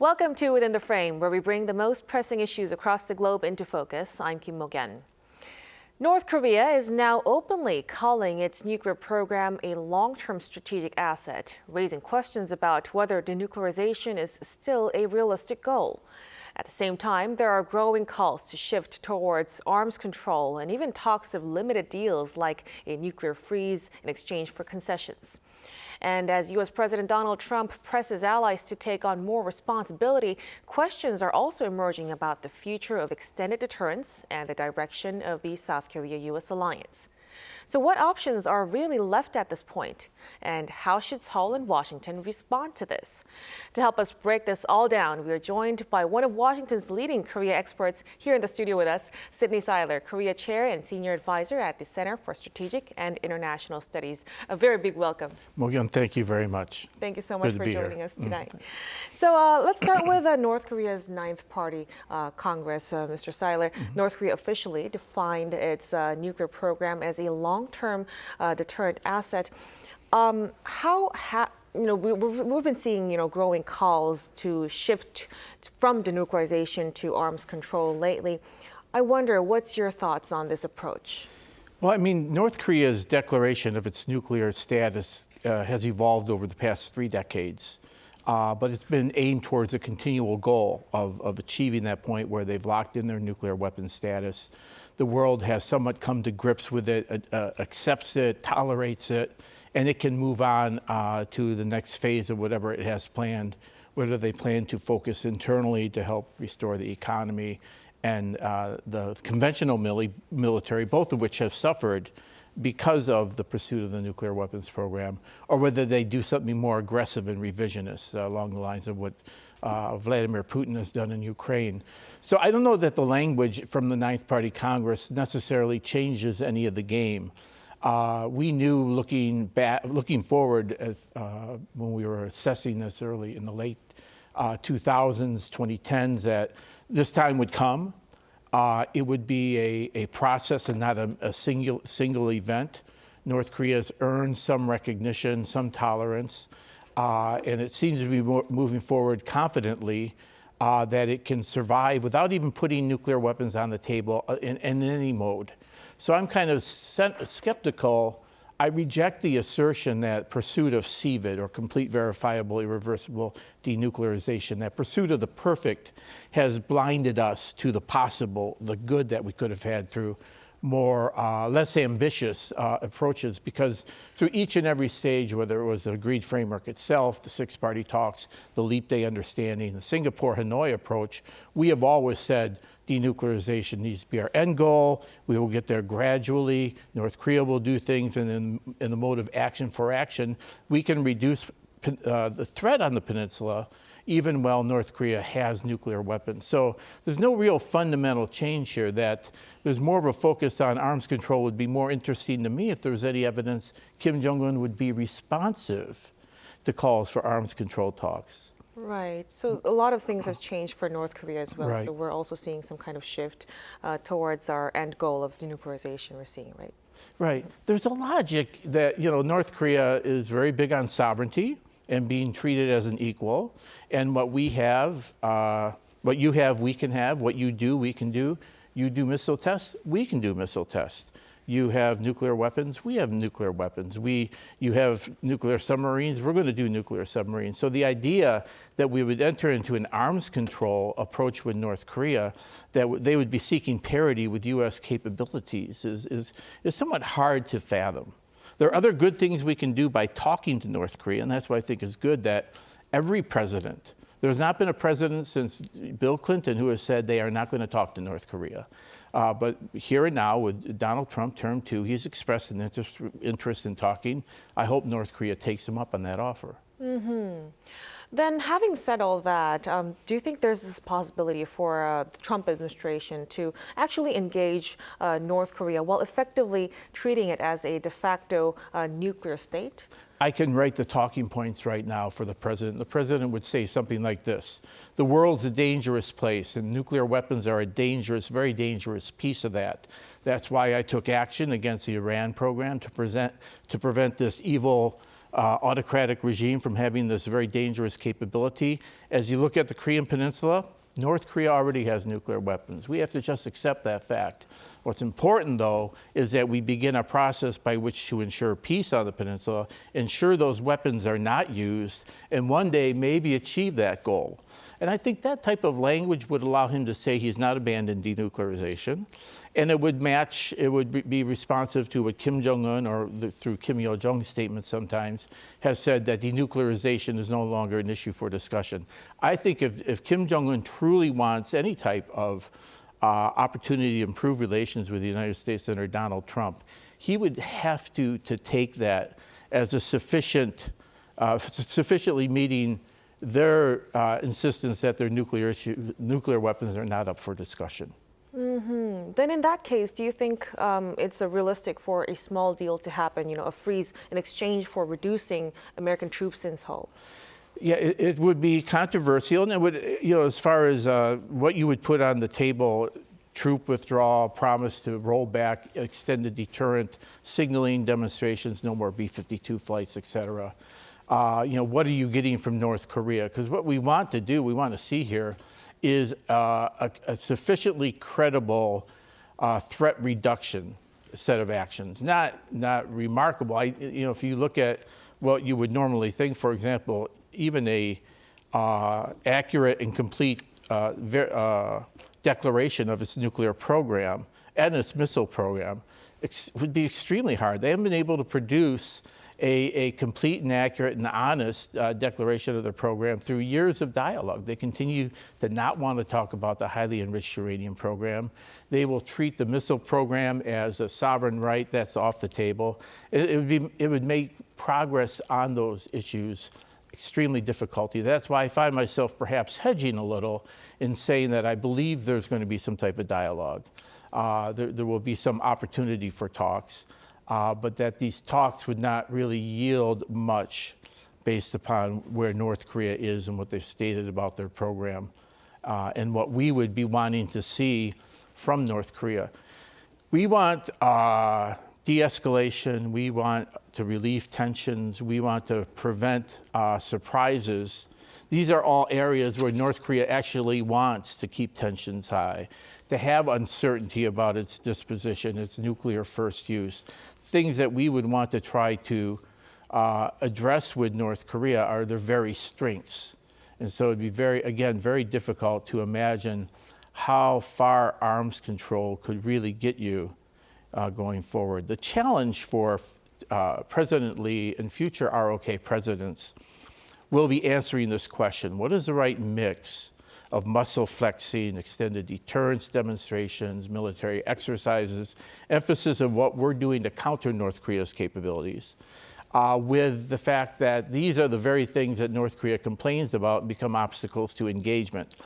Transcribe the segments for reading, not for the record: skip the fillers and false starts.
Welcome to Within the Frame, where we bring the most pressing issues across the globe into focus. I'm Kim Mok-yeon. North Korea is now openly calling its nuclear program a long-term strategic asset, raising questions about whether denuclearization is still a realistic goal. At the same time, there are growing calls to shift towards arms control and even talks of limited deals like a nuclear freeze in exchange for concessions. And as U.S. President Donald Trump presses allies to take on more responsibility, questions are also emerging about the future of extended deterrence and the direction of the South Korea-U.S. alliance. So what options are really left at this point? And how should Seoul and Washington respond to this? To help us break this all down, we are joined by one of Washington's leading Korea experts here in the studio with us, Sydney Seiler, Korea Chair and Senior Advisor at the Center for Strategic and International Studies. A very big welcome. Mok-yeon, thank you very much. Thank you so much for joining us tonight. So let's start with North Korea's Ninth Party Congress. Mr. Seiler, North Korea officially defined its nuclear program as a long-term deterrent asset. We've been seeing, growing calls to shift from denuclearization to arms control lately. I wonder, what's your thoughts on this approach? Well, I mean, North Korea's declaration of its nuclear status has evolved over the past 3 decades, but it's been aimed towards a continual goal of achieving that point where they've locked in their nuclear weapons status. The world has somewhat come to grips with it, accepts it, tolerates it, and it can move on to the next phase of whatever it has planned, whether they plan to focus internally to help restore the economy and the conventional military, both of which have suffered because of the pursuit of the nuclear weapons program, or whether they do something more aggressive and revisionist along the lines of what Vladimir Putin has done in Ukraine. So I don't know that the language from the Ninth Party Congress necessarily changes any of the game. We knew looking forward when we were assessing this early in the late 2000s, 2010s, that this time would come. It would be a process and not a single event. North Korea has earned some recognition, some tolerance, and it seems to be moving forward confidently that it can survive without even putting nuclear weapons on the table in any mode. So I'm kind of skeptical. I reject the assertion that pursuit of CVID, or complete verifiable irreversible denuclearization, that pursuit of the perfect has blinded us to the good that we could have had through more, less ambitious approaches, because through each and every stage, whether it was the agreed framework itself, the 6-party talks, the Leap Day understanding, the Singapore-Hanoi approach, we have always said denuclearization needs to be our end goal. We will get there gradually. North Korea will do things, and then in the mode of action for action, we can reduce the threat on the peninsula even while North Korea has nuclear weapons. So there's no real fundamental change here. That there's more of a focus on arms control would be more interesting to me if there was any evidence Kim Jong-un would be responsive to calls for arms control talks. Right. So a lot of things have changed for North Korea as well. Right. So we're also seeing some kind of shift towards our end goal of denuclearization we're seeing, right? Right. There's a logic that, North Korea is very big on sovereignty and being treated as an equal. And what we have, what you have, we can have. What you do, we can do. You do missile tests, we can do missile tests. You have nuclear weapons, we have nuclear weapons. You have nuclear submarines, we're going to do nuclear submarines. So the idea that we would enter into an arms control approach with North Korea, that they would be seeking parity with U.S. capabilities is somewhat hard to fathom. There are other good things we can do by talking to North Korea, and that's why I think it's good that every president, there's not been a president since Bill Clinton who has said they are not going to talk to North Korea. But here and now with Donald Trump, term 2, he's expressed an interest in talking. I hope North Korea takes him up on that offer. Mm-hmm. Then having said all that, do you think there's this possibility for the Trump administration to actually engage North Korea while effectively treating it as a de facto nuclear state? I can write the talking points right now for the president. The president would say something like this: the world's a dangerous place, and nuclear weapons are a dangerous, very dangerous piece of that. That's why I took action against the Iran program to prevent this evil autocratic regime from having this very dangerous capability. As you look at the Korean Peninsula, North Korea already has nuclear weapons. We have to just accept that fact. What's important, though, is that we begin a process by which to ensure peace on the peninsula, ensure those weapons are not used, and one day maybe achieve that goal. And I think that type of language would allow him to say he's not abandoned denuclearization, and it would match, it would be responsive to what Kim Jong-un, or through Kim Yo-jong's statement sometimes, has said that denuclearization is no longer an issue for discussion. I think if Kim Jong-un truly wants any type of opportunity to improve relations with the United States under Donald Trump, he would have to take that as a sufficiently meeting their insistence that their nuclear weapons are not up for discussion. Mm-hmm. Then in that case, do you think it's realistic for a small deal to happen, you know, a freeze in exchange for reducing American troops in Seoul? Yeah, it would be controversial, and it would, you know, as far as what you would put on the table, troop withdrawal, promise to roll back, extended deterrent, signaling demonstrations, no more B-52 flights, et cetera. You know, what are you getting from North Korea? Because what we want to do, we want to see here, is a sufficiently credible threat reduction set of actions. Not remarkable. You know, if you look at what you would normally think, for example, even a accurate and complete declaration of its nuclear program and its missile program would be extremely hard. They haven't been able to produce a complete and accurate and honest declaration of their program through years of dialogue. They continue to not want to talk about the highly enriched uranium program. They will treat the missile program as a sovereign right. That's off the table. It would make progress on those issues extremely difficult. That's why I find myself perhaps hedging a little in saying that I believe there's going to be some type of dialogue. There will be some opportunity for talks. But that these talks would not really yield much based upon where North Korea is and what they've stated about their program and what we would be wanting to see from North Korea. We want de-escalation, we want to relieve tensions, we want to prevent surprises. These are all areas where North Korea actually wants to keep tensions high, to have uncertainty about its disposition, its nuclear first use. Things that we would want to try to address with North Korea are their very strengths. And so it'd be very difficult to imagine how far arms control could really get you going forward. The challenge for President Lee and future ROK presidents will be answering this question: what is the right mix of muscle flexing, extended deterrence demonstrations, military exercises, emphasis of what we're doing to counter North Korea's capabilities, with the fact that these are the very things that North Korea complains about and become obstacles to engagement.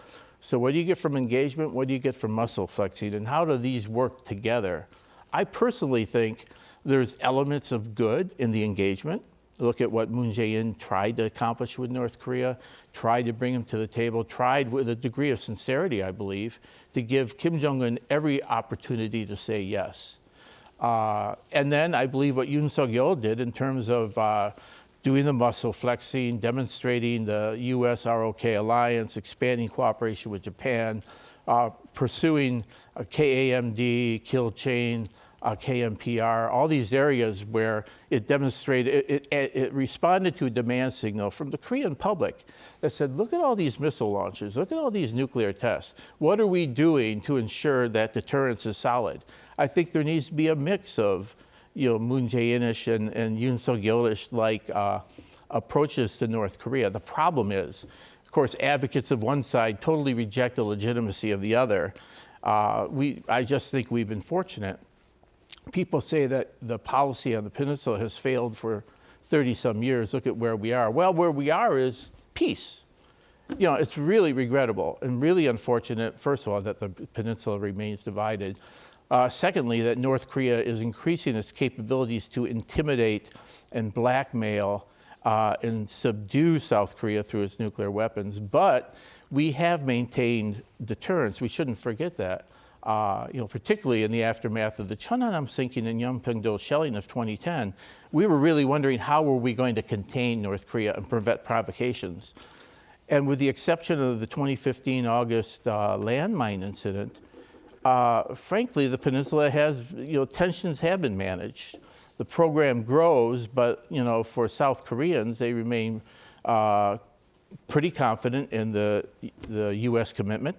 So what do you get from engagement? What do you get from muscle flexing? And how do these work together? I personally think there's elements of good in the engagement. Look at what Moon Jae-in tried to accomplish with North Korea, tried to bring him to the table, tried with a degree of sincerity, I believe, to give Kim Jong-un every opportunity to say yes. And then I believe what Yoon Suk-yeol did in terms of doing the muscle flexing, demonstrating the U.S. ROK alliance, expanding cooperation with Japan, pursuing KAMD, kill chain, KMPR, all these areas where it demonstrated, it responded to a demand signal from the Korean public that said, look at all these missile launches, look at all these nuclear tests. What are we doing to ensure that deterrence is solid? I think there needs to be a mix of, you know, Moon Jae-in-ish and Yoon Suk-yeol-ish like approaches to North Korea. The problem is, of course, advocates of one side totally reject the legitimacy of the other. I just think we've been fortunate. People say that the policy on the peninsula has failed for 30-some years. Look at where we are. Well, where we are is peace. You know, it's really regrettable and really unfortunate, first of all, that the peninsula remains divided. Secondly, that North Korea is increasing its capabilities to intimidate and blackmail and subdue South Korea through its nuclear weapons. But we have maintained deterrence. We shouldn't forget that. particularly in the aftermath of the Cheongnam sinking and Yeonpyeong-do shelling of 2010, we were really wondering how were we going to contain North Korea and prevent provocations. And with the exception of the 2015 August landmine incident, frankly, the peninsula has, tensions have been managed. The program grows, but, for South Koreans, they remain pretty confident in the U.S. commitment,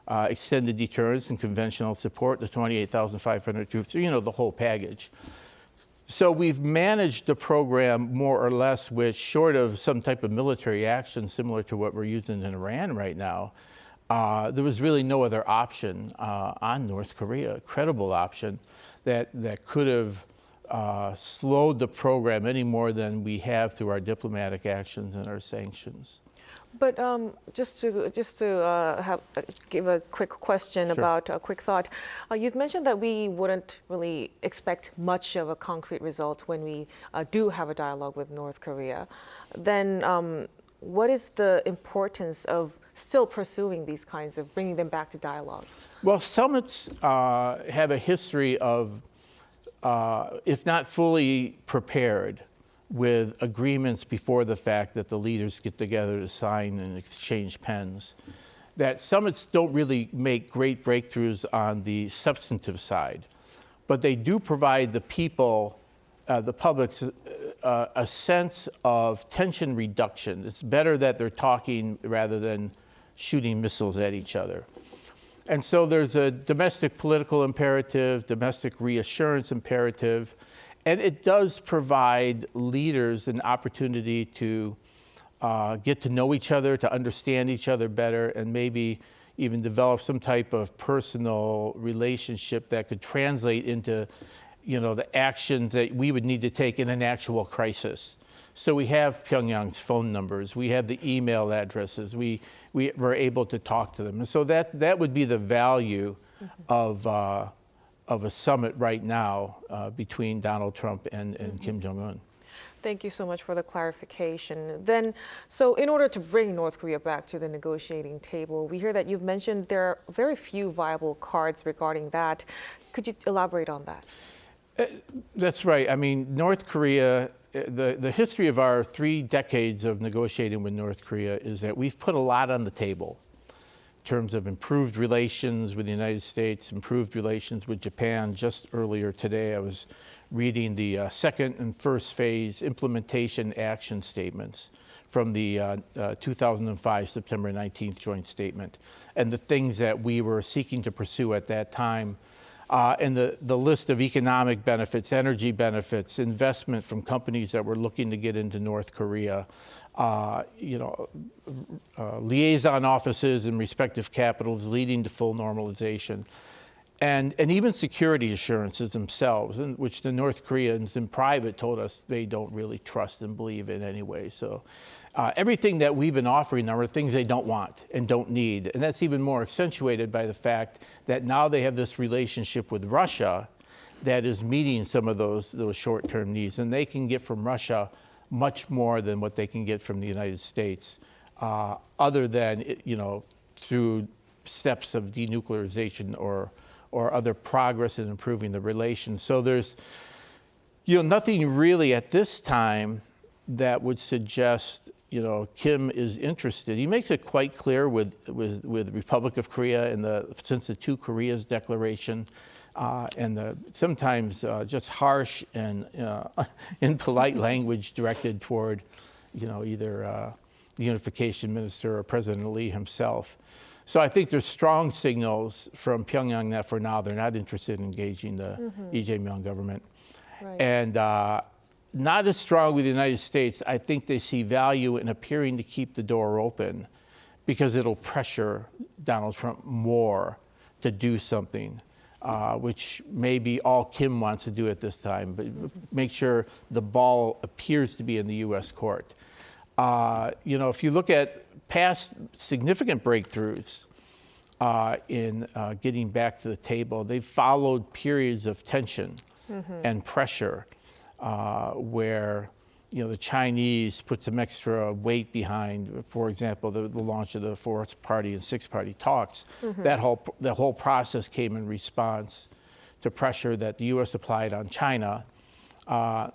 extended deterrence and conventional support, the 28,500 troops, the whole package. So we've managed the program more or less with, short of some type of military action similar to what we're using in Iran right now, there was really no other option on North Korea, credible option that could have slowed the program any more than we have through our diplomatic actions and our sanctions. But just to give a quick question about a quick thought, you've mentioned that we wouldn't really expect much of a concrete result when we do have a dialogue with North Korea. Then what is the importance of still pursuing these kinds of bringing them back to dialogue? Well, summits have a history of, if not fully prepared, with agreements before the fact that the leaders get together to sign and exchange pens, that summits don't really make great breakthroughs on the substantive side, but they do provide the people, the public, a sense of tension reduction. It's better that they're talking rather than shooting missiles at each other. And so there's a domestic political imperative, domestic reassurance imperative, and it does provide leaders an opportunity to get to know each other, to understand each other better, and maybe even develop some type of personal relationship that could translate into, the actions that we would need to take in an actual crisis. So we have Pyongyang's phone numbers, we have the email addresses, we were able to talk to them. And so that would be the value of a summit right now between Donald Trump and Kim Jong-un. Thank you so much for the clarification. Then, so in order to bring North Korea back to the negotiating table, we hear that you've mentioned there are very few viable cards regarding that. Could you elaborate on that? That's right. I mean, North Korea, the history of our 3 decades of negotiating with North Korea is that we've put a lot on the table in terms of improved relations with the United States, improved relations with Japan. Just earlier today, I was reading the second and first phase implementation action statements from the 2005 September 19th joint statement, and the things that we were seeking to pursue at that time. And the list of economic benefits, energy benefits, investment from companies that were looking to get into North Korea, liaison offices in respective capitals leading to full normalization, and even security assurances themselves, which the North Koreans in private told us they don't really trust and believe in anyway. So everything that we've been offering them are things they don't want and don't need. And that's even more accentuated by the fact that now they have this relationship with Russia that is meeting some of those short-term needs. And they can get from Russia much more than what they can get from the United States, other than, through steps of denuclearization or other progress in improving the relations. So there's, nothing really at this time that would suggest, Kim is interested. He makes it quite clear with the Republic of Korea since the Two Koreas declaration, and the sometimes just harsh and impolite language directed toward, either the unification minister or President Lee himself. So I think there's strong signals from Pyongyang that for now they're not interested in engaging the Lee Jae-myung government. Right. And not as strong with the United States. I think they see value in appearing to keep the door open because it'll pressure Donald Trump more to do something, which may be all Kim wants to do at this time, but make sure the ball appears to be in the U.S. court. If you look at past significant breakthroughs in getting back to the table, they've followed periods of tension and pressure where the Chinese put some extra weight behind, for example, the launch of the fourth party and sixth party talks. That whole process came in response to pressure that the U.S. applied on China.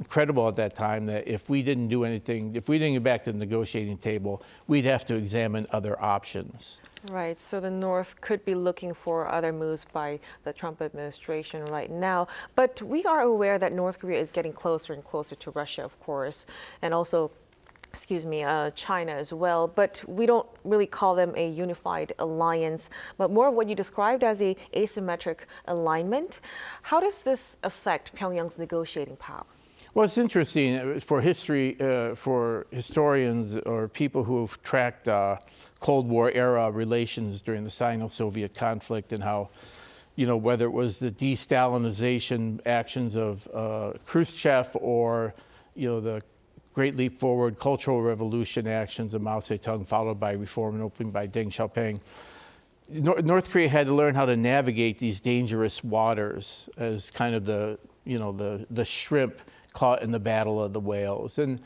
Credible at that time that if we didn't do anything, if we didn't get back to the negotiating table, we'd have to examine other options. Right, so the North could be looking for other moves by the Trump administration right now. But we are aware that North Korea is getting closer and closer to Russia, of course, and also, China as well. But we don't really call them a unified alliance, but more of what you described as a asymmetric alignment. How does this affect Pyongyang's negotiating power? Well, it's interesting for historians or people who have tracked Cold War era relations during the Sino-Soviet conflict and how, whether it was the de-Stalinization actions of Khrushchev or, the Great Leap Forward cultural revolution actions of Mao Zedong, followed by reform and opening by Deng Xiaoping. North Korea had to learn how to navigate these dangerous waters as kind of the shrimp caught in the battle of the whales. And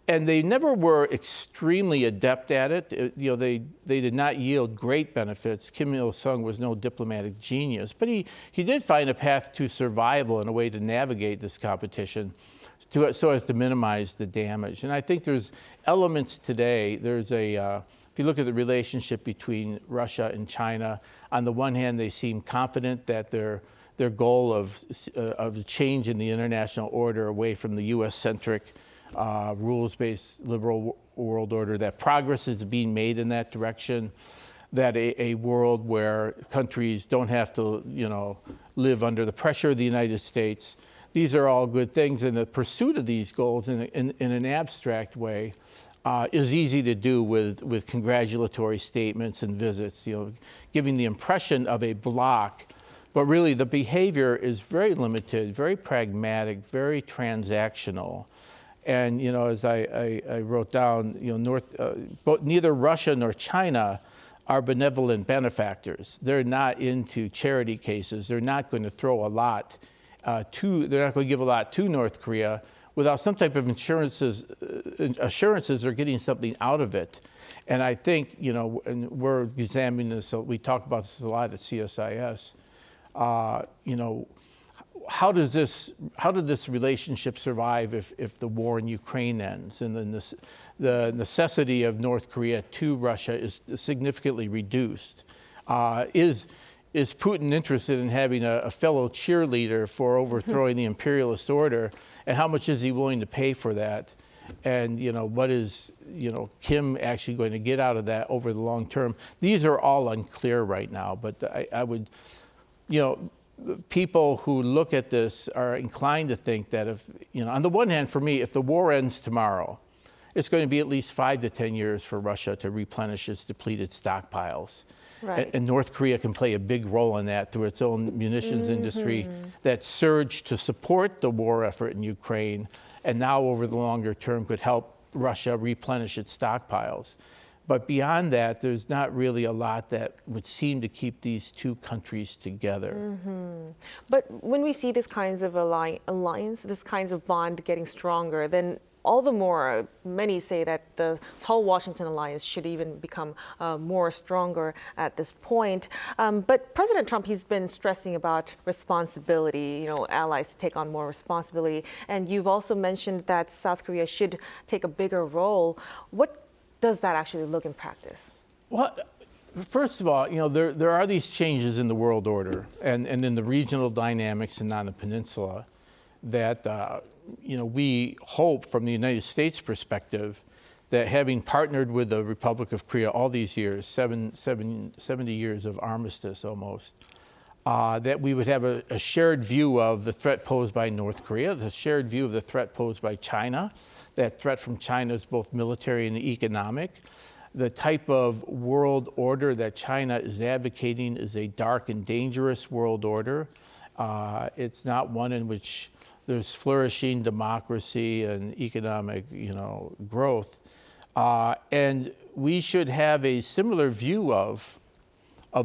they never were extremely adept at it. They did not yield great benefits. Kim Il-sung was no diplomatic genius, but he did find a path to survival and a way to navigate this competition so as to minimize the damage. And I think there's elements today. There's if you look at the relationship between Russia and China, on the one hand, they seem confident that their goal of the change in the international order away from the U.S.-centric, rules-based liberal world order, that progress is being made in that direction, that a world where countries don't have to, live under the pressure of the United States. These are all good things, and the pursuit of these goals in an abstract way is easy to do with congratulatory statements and visits, giving the impression of a bloc. But really, the behavior is very limited, very pragmatic, very transactional. And as I wrote down, neither Russia nor China are benevolent benefactors. They're not into charity cases. They're not going to throw a lot they're not going to give a lot to North Korea without some type of assurances they're getting something out of it. And I think, and we're examining this, we talk about this a lot at CSIS. How did this relationship survive if the war in Ukraine ends, and then the necessity of North Korea to Russia is significantly reduced? Is Putin interested in having a fellow cheerleader for overthrowing the imperialist order, and how much is he willing to pay for that? And what is Kim actually going to get out of that over the long term? These are all unclear right now, but I would, people who look at this are inclined to think that if, on the one hand, for me, if the war ends tomorrow, it's going to be at least 5 to 10 years for Russia to replenish its depleted stockpiles. Right. And North Korea can play a big role in that through its own munitions industry that surged to support the war effort in Ukraine, and now over the longer term could help Russia replenish its stockpiles. But beyond that, there's not really a lot that would seem to keep these two countries together. But when we see these kinds of alliance, this kinds of bond getting stronger, then all the more, many say that the Seoul-Washington alliance should even become more stronger at this point. But President Trump, he's been stressing about responsibility, allies to take on more responsibility. And you've also mentioned that South Korea should take a bigger role. What does that actually look in practice? Well, first of all, there are these changes in the world order and in the regional dynamics and on the peninsula that we hope from the United States perspective that having partnered with the Republic of Korea all these years, 70 years of armistice almost, that we would have a shared view of the threat posed by North Korea, the shared view of the threat posed by China. That threat from China is both military and economic. The type of world order that China is advocating is a dark and dangerous world order. It's not one in which there's flourishing democracy and economic, growth. And we should have a similar view of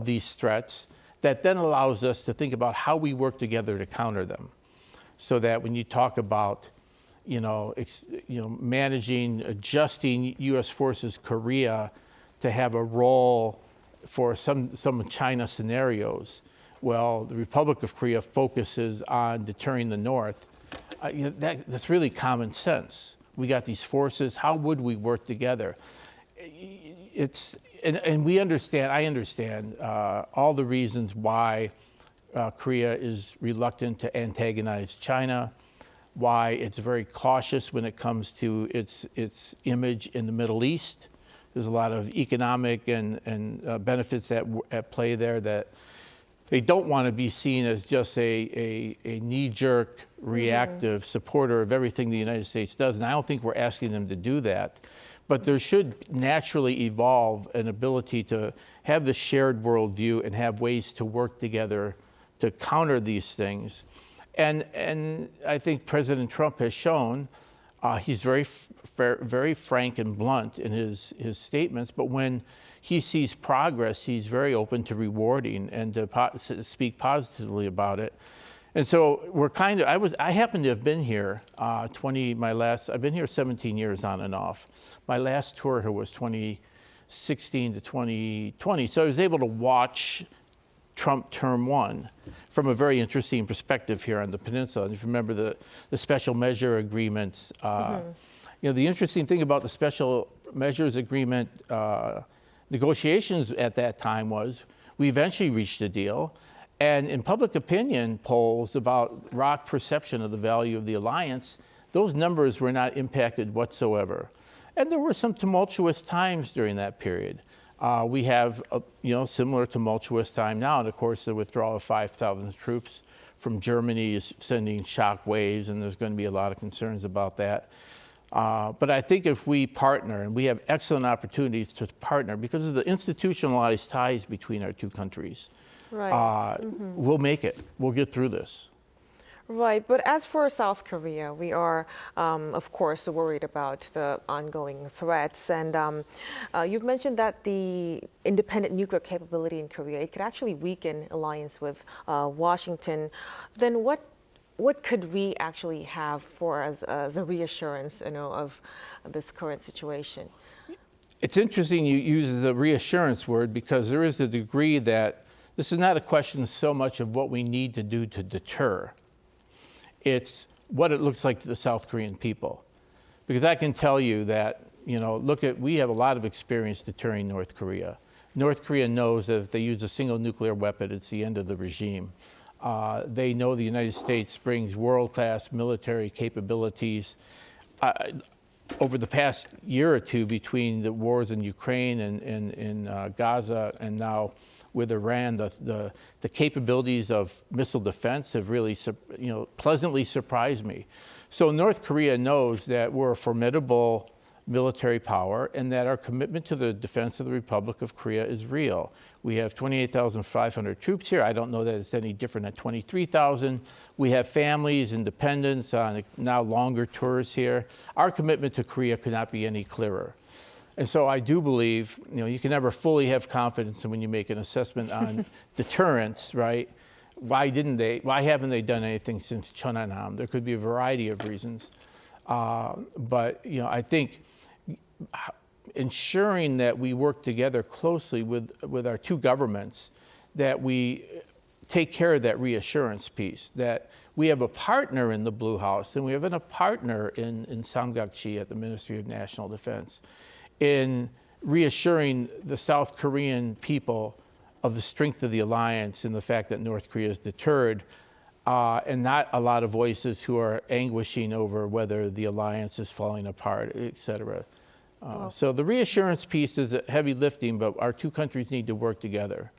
these threats that then allows us to think about how we work together to counter them. So that when you talk about, managing, adjusting U.S. forces Korea to have a role for some China scenarios. Well, the Republic of Korea focuses on deterring the North. That's really common sense. We got these forces. How would we work together? And we understand. I understand all the reasons why Korea is reluctant to antagonize China, why it's very cautious when it comes to its image in the Middle East. There's a lot of economic and benefits at play there that they don't want to be seen as just a knee-jerk, reactive supporter of everything the United States does. And I don't think we're asking them to do that. But there should naturally evolve an ability to have the shared worldview and have ways to work together to counter these things. And I think President Trump has shown he's very frank and blunt in his statements, but when he sees progress, he's very open to rewarding and to speak positively about it. And so we're I happen to have been here I've been here 17 years on and off. My last tour here was 2016 to 2020. So I was able to watch Trump term one from a very interesting perspective here on the peninsula. And if you remember the special measure agreements, the interesting thing about the special measures agreement negotiations at that time was we eventually reached a deal. And in public opinion polls about ROC perception of the value of the alliance, those numbers were not impacted whatsoever. And there were some tumultuous times during that period. We have similar tumultuous time now, and of course the withdrawal of 5,000 troops from Germany is sending shock waves, and there's going to be a lot of concerns about that. But I think if we partner, and we have excellent opportunities to partner because of the institutionalized ties between our two countries, we'll make it. We'll get through this. Right, but as for South Korea, we are, of course, worried about the ongoing threats. And you've mentioned that the independent nuclear capability in Korea, it could actually weaken alliance with Washington. Then what could we actually have as a reassurance, of this current situation? It's interesting you use the reassurance word because there is a degree that this is not a question so much of what we need to do to deter. It's what it looks like to the South Korean people. Because I can tell you that, we have a lot of experience deterring North Korea. North Korea knows that if they use a single nuclear weapon, it's the end of the regime. They know the United States brings world-class military capabilities. Over the past year or two, between the wars in Ukraine and in Gaza and now with Iran, the capabilities of missile defense have really pleasantly surprised me. So North Korea knows that we're a formidable military power and that our commitment to the defense of the Republic of Korea is real. We have 28,500 troops here. I don't know that it's any different at 23,000. We have families and dependents on now longer tours here. Our commitment to Korea could not be any clearer. And so I do believe, you can never fully have confidence when you make an assessment on deterrence, right? Why haven't they done anything since Cheongnam? There could be a variety of reasons. But I think ensuring that we work together closely with our two governments, that we take care of that reassurance piece, that we have a partner in the Blue House and we have a partner in Samgakchi at the Ministry of National Defense in reassuring the South Korean people of the strength of the alliance and the fact that North Korea is deterred, and not a lot of voices who are anguishing over whether the alliance is falling apart, et cetera. So the reassurance piece is heavy lifting, but our two countries need to work together.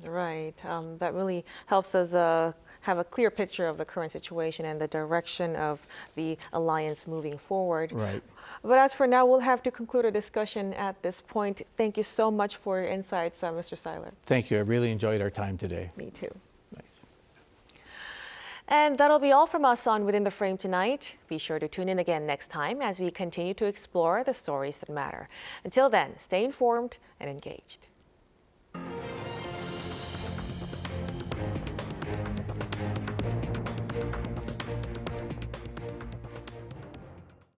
Right. That really helps us have a clear picture of the current situation and the direction of the alliance moving forward. Right. But as for now, we'll have to conclude our discussion at this point. Thank you so much for your insights, Mr. Seiler. Thank you. I really enjoyed our time today. Me too. Thanks. And that'll be all from us on Within the Frame tonight. Be sure to tune in again next time as we continue to explore the stories that matter. Until then, stay informed and engaged.